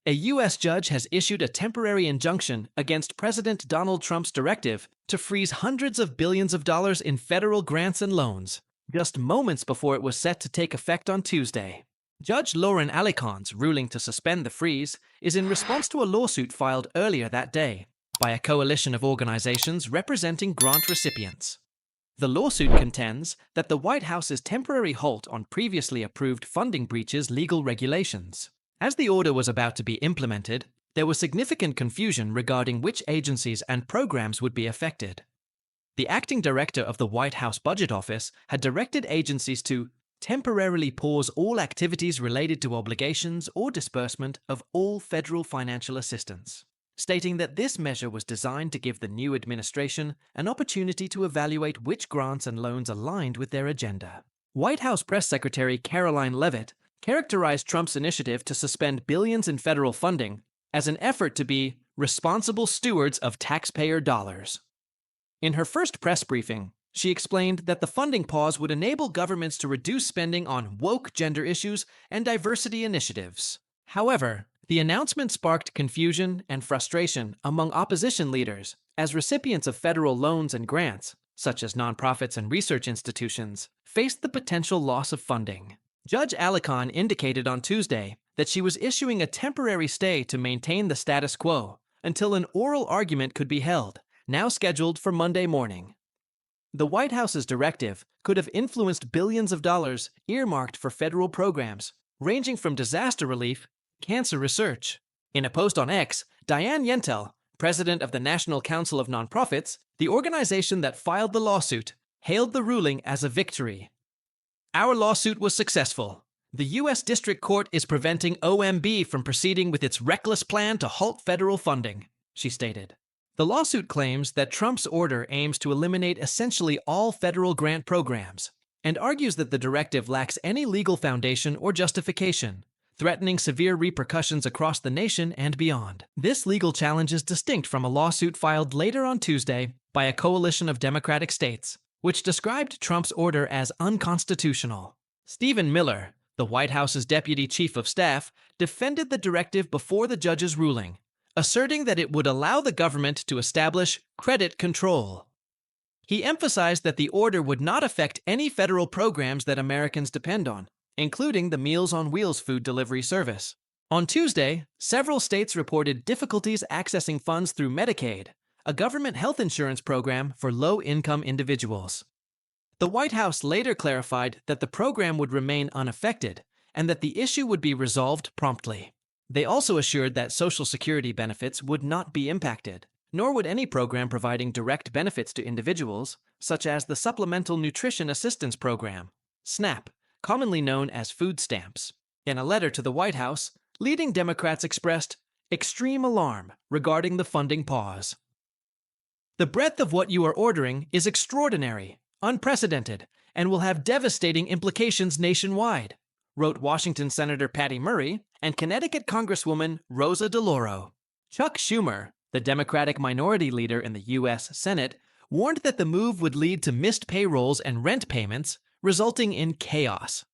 A U.S. judge has issued a temporary injunction against President Donald Trump's directive to freeze hundreds of billions of dollars in federal grants and loans, just moments before it was set to take effect on Tuesday. Judge Loren AliKhan's ruling to suspend the freeze is in response to a lawsuit filed earlier that day by a coalition of organizations representing grant recipients. The lawsuit contends that the White House's temporary halt on previously approved funding breaches legal regulations. As the order was about to be implemented, there was significant confusion regarding which agencies and programs would be affected. The acting director of the White House Budget Office had directed agencies to temporarily pause all activities related to obligations or disbursement of all federal financial assistance, stating that this measure was designed to give the new administration an opportunity to evaluate which grants and loans aligned with their agenda. White House Press Secretary Karoline Leavitt characterized Trump's initiative to suspend billions in federal funding as an effort to be responsible stewards of taxpayer dollars. In her first press briefing, she explained that the funding pause would enable governments to reduce spending on woke gender issues and diversity initiatives. However, the announcement sparked confusion and frustration among opposition leaders as recipients of federal loans and grants, such as nonprofits and research institutions, faced the potential loss of funding. Judge AliKhan indicated on Tuesday that she was issuing a temporary stay to maintain the status quo until an oral argument could be held, now scheduled for Monday morning. The White House's directive could have influenced billions of dollars earmarked for federal programs, ranging from disaster relief to cancer research. In a post on X, Diane Yentel, president of the National Council of Nonprofits, the organization that filed the lawsuit, hailed the ruling as a victory. "Our lawsuit was successful. The U.S. District Court is preventing OMB from proceeding with its reckless plan to halt federal funding," she stated. The lawsuit claims that Trump's order aims to eliminate essentially all federal grant programs and argues that the directive lacks any legal foundation or justification, threatening severe repercussions across the nation and beyond. This legal challenge is distinct from a lawsuit filed later on Tuesday by a coalition of Democratic states, which described Trump's order as unconstitutional. Stephen Miller, the White House's deputy chief of staff, defended the directive before the judge's ruling, asserting that it would allow the government to establish credit control. He emphasized that the order would not affect any federal programs that Americans depend on, including the Meals on Wheels food delivery service. On Tuesday, several states reported difficulties accessing funds through Medicaid, a government health insurance program for low-income individuals. The White House later clarified that the program would remain unaffected and that the issue would be resolved promptly. They also assured that Social Security benefits would not be impacted, nor would any program providing direct benefits to individuals, such as the Supplemental Nutrition Assistance Program, SNAP, commonly known as food stamps. In a letter to the White House, leading Democrats expressed extreme alarm regarding the funding pause. "The breadth of what you are ordering is extraordinary, unprecedented, and will have devastating implications nationwide," wrote Washington Senator Patty Murray and Connecticut Congresswoman Rosa DeLauro. Chuck Schumer, the Democratic minority leader in the U.S. Senate, warned that the move would lead to missed payrolls and rent payments, resulting in chaos.